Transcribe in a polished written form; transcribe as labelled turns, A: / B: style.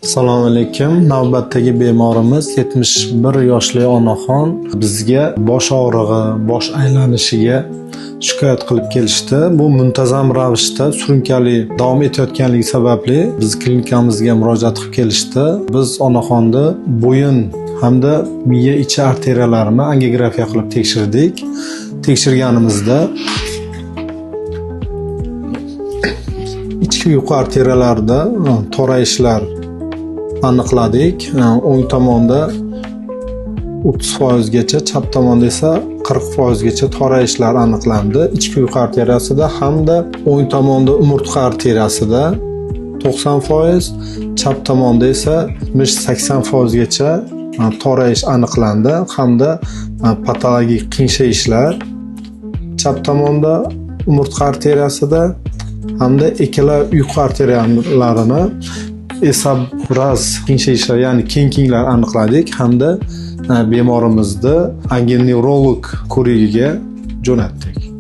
A: Assalomu alaykum. Navbatdagi bemorimiz 71 yoshli onaxon bizga bosh og'rig'i, bosh aylanishiga shikoyat qilib kelishdi. Bu muntazam ravishda surunkali davom etayotganligi sababli biz klinikamizga murojaat qilib kelishdi. Biz onaxonni bo'yin hamda miya ichi arteriyalarini angiografiya qilib tekshirdik. Tekshirganimizda ichki yuqi arteriyalarda torayishlar aniqladik. O'ng tomonda 30% gacha, chap tomonda esa 40% gacha torayishlar aniqlandi. Ichki yuqi arteriyasida hamda o'ng tomonda umurtqa arteriyasida 90%, chap tomonda esa 80% gacha torayish aniqlandi hamda patologik qiyshayishlar chap tomonda umurtqa arteriyasida hamda ikkala yuqi arteriyalarini esa biroz qiyshayishlar, ya'ni kengliklar aniqladik hamda bemorimizni angionevrolog ko'rigiga jo'natdik.